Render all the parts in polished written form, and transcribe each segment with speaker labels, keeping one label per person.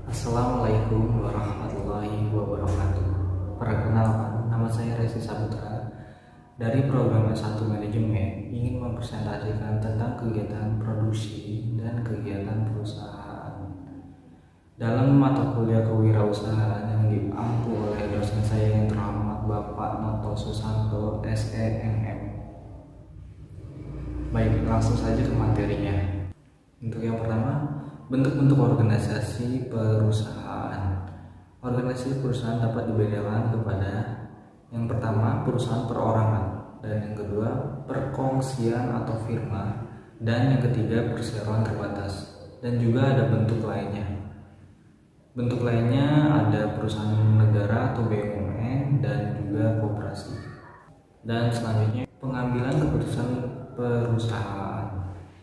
Speaker 1: Assalamualaikum warahmatullahi wabarakatuh. Perkenalkan, nama saya Resi Saputra dari program S1 Manajemen, ingin mempresentasikan tentang kegiatan produksi dan kegiatan perusahaan dalam mata kuliah kewirausahaan yang diampu oleh dosen saya yang terhormat Bapak Noto Susanto SEMM. Baik, langsung saja ke materinya. Untuk yang pertama, bentuk-bentuk organisasi perusahaan. Organisasi perusahaan dapat dibedakan kepada yang pertama perusahaan perorangan, dan yang kedua perkongsian atau firma, dan yang ketiga perseroan terbatas. Dan juga ada bentuk lainnya. Bentuk lainnya ada perusahaan negara atau BUMN dan juga koperasi. Dan selanjutnya pengambilan keputusan perusahaan.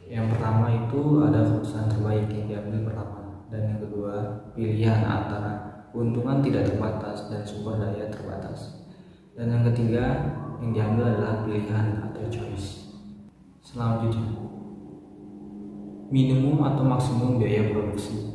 Speaker 1: Yang pertama itu ada keputusan terbaik yang diambil pertama, dan yang kedua pilihan antara keuntungan tidak terbatas dan sumber daya terbatas, dan yang ketiga yang diambil adalah pilihan atau choice. Selanjutnya, minimum atau maksimum biaya produksi.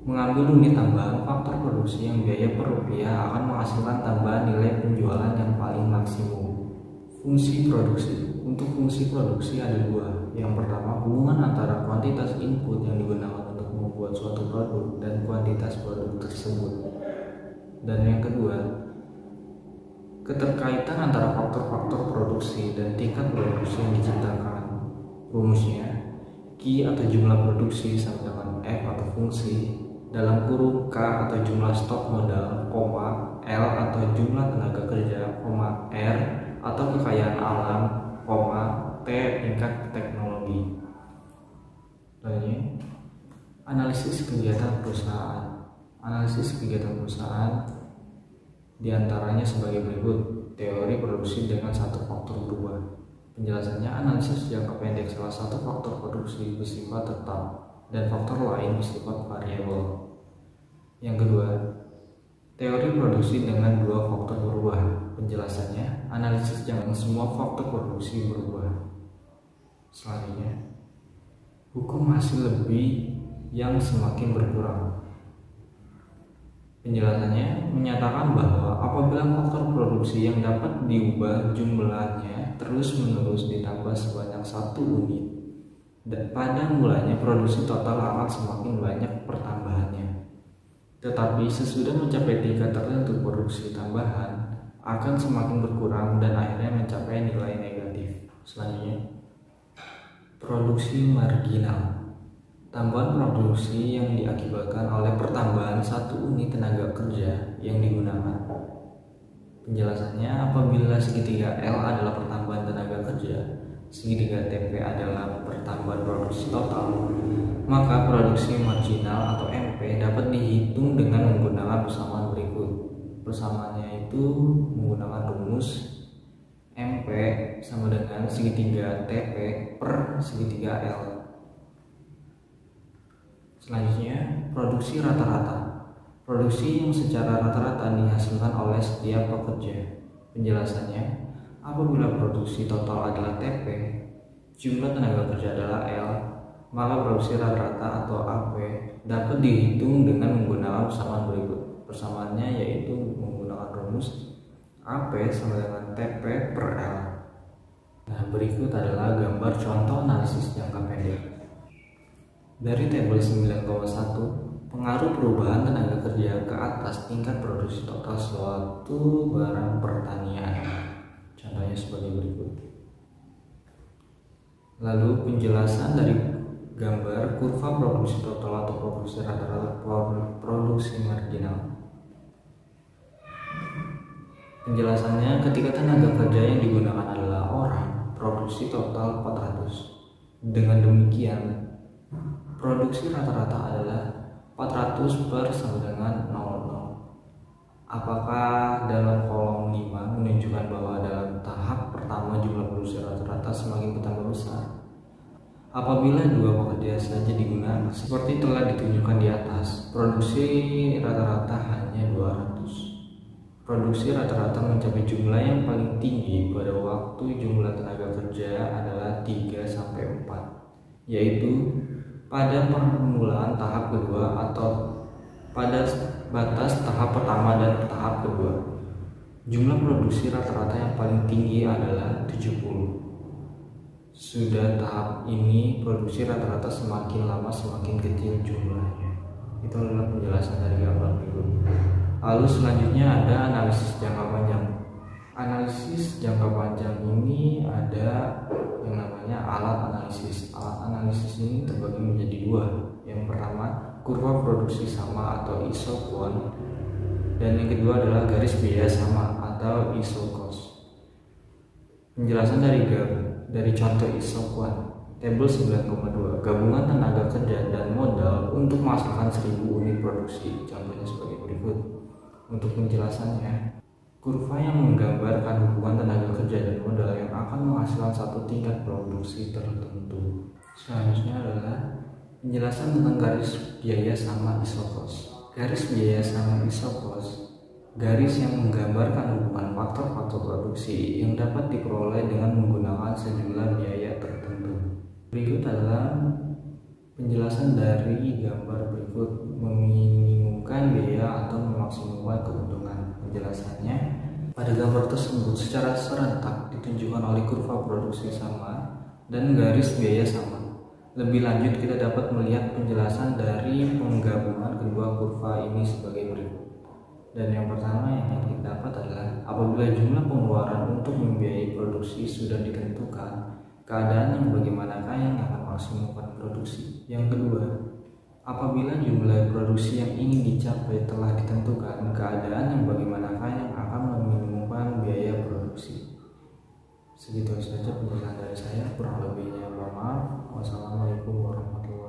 Speaker 1: Mengambil unit tambahan faktor produksi yang biaya per rupiah akan menghasilkan tambahan nilai penjualan yang paling maksimum. Fungsi produksi. Untuk fungsi produksi ada dua. Yang pertama, hubungan antara kuantitas input yang digunakan untuk membuat suatu produk dan kuantitas produk tersebut. Dan yang kedua, keterkaitan antara faktor-faktor produksi dan tingkat produksi yang diciptakan. Rumusnya, Q atau jumlah produksi sama dengan F atau fungsi dalam kurung K atau jumlah stok modal, L atau jumlah tenaga kerja, R atau kekayaan alam, T tingkat teknologi. Lainnya, analisis kegiatan perusahaan. Analisis kegiatan perusahaan diantaranya sebagai berikut: teori produksi dengan satu faktor berubah. Penjelasannya, analisis jangka pendek salah satu faktor produksi bersifat tetap dan faktor lain bersifat variabel. Yang kedua, teori produksi dengan dua faktor berubah. Penjelasannya, analisis yang semua faktor produksi berubah. Selanjutnya, hukum hasil lebih yang semakin berkurang. Penjelasannya menyatakan bahwa apabila faktor produksi yang dapat diubah jumlahnya terus-menerus ditambah sebanyak 1 unit, dan pada mulanya produksi total akan semakin banyak pertambahannya. Tetapi sesudah mencapai tingkat tertentu, produksi tambahan akan semakin berkurang dan akhirnya mencapai nilai negatif. Selanjutnya, produksi marginal. Tambahan produksi yang diakibatkan oleh pertambahan 1 unit tenaga kerja yang digunakan. Penjelasannya, apabila segitiga L adalah pertambahan tenaga kerja, segitiga TP adalah pertambahan produksi total, maka produksi marginal atau MP dapat dihitung dengan menggunakan persamaan berikut. Persamaannya itu menggunakan rumus MP sama dengan segitiga TP per segitiga L. Selanjutnya, produksi rata-rata. Produksi yang secara rata-rata dihasilkan oleh setiap pekerja. Penjelasannya, apabila produksi total adalah TP, jumlah tenaga kerja adalah L, maka produksi rata-rata atau AP dapat dihitung dengan menggunakan persamaan berikut. Persamaannya yaitu menggunakan rumus AP sama dengan TP per L. Nah, berikut adalah gambar contoh analisis jangka pendek. Dari tabel 9,1, pengaruh perubahan tenaga kerja ke atas tingkat produksi total suatu barang pertanian. Contohnya sebagai berikut. Lalu penjelasan dari gambar kurva produksi total atau produksi rata-rata produksi marginal. Penjelasannya, ketika tenaga kerja yang digunakan adalah orang, produksi total 400. Dengan demikian, produksi rata-rata adalah 400 per sama dengan 00. Apakah dalam kolom 5 menunjukkan bahwa dalam tahap pertama jumlah produksi rata-rata semakin bertambah besar? Apabila 2 pekerja saja digunakan, seperti telah ditunjukkan di atas, produksi rata-rata hanya 200. Produksi rata-rata mencapai jumlah yang paling tinggi pada waktu jumlah tenaga kerja adalah 3-4, yaitu pada permulaan tahap kedua atau pada batas tahap pertama dan tahap kedua. Jumlah produksi rata-rata yang paling tinggi adalah 70. Sudah tahap ini produksi rata-rata semakin lama semakin kecil jumlahnya. Itu adalah penjelasan dari gambar berikut. Lalu selanjutnya ada analisis jangka panjang. Analisis jangka panjang ini ada yang namanya alat analisis. Alat analisis ini terbagi menjadi dua. Yang pertama, kurva produksi sama atau isoquant, dan yang kedua adalah garis biaya sama atau isocost. Penjelasan dari contoh isoquant, tabel 9,2, gabungan tenaga kerja dan modal untuk menghasilkan 1000 unit produksi. Contohnya sebagai berikut. Untuk penjelasannya, kurva yang menggambarkan hubungan tenaga kerja dan modal yang akan menghasilkan satu tingkat produksi tertentu. Selanjutnya adalah penjelasan tentang garis biaya sama isocost. Garis biaya sama isocost, garis yang menggambarkan hubungan faktor-faktor produksi yang dapat diperoleh dengan menggunakan sejumlah biaya tertentu. Berikut adalah penjelasan dari gambar berikut. Meminimumkan biaya atau memaksimumkan keuntungan. Penjelasannya, pada gambar tersebut secara serentak ditunjukkan oleh kurva produksi sama dan garis biaya sama. Lebih lanjut, kita dapat melihat penjelasan dari penggabungan kedua kurva ini sebagai berikut. Dan yang pertama yang kita dapat adalah apabila jumlah pengeluaran untuk membiayai produksi sudah ditentukan, keadaan yang bagaimanakah yang akan memaksimumkan produksi. Yang kedua, apabila jumlah produksi yang ingin dicapai telah ditentukan, keadaan yang bagaimanakah yang akan meminimumkan biaya produksi. Segitu saja penjelasan dari saya, kurang lebihnya mohon maaf. Wassalamualaikum warahmatullahi wabarakatuh.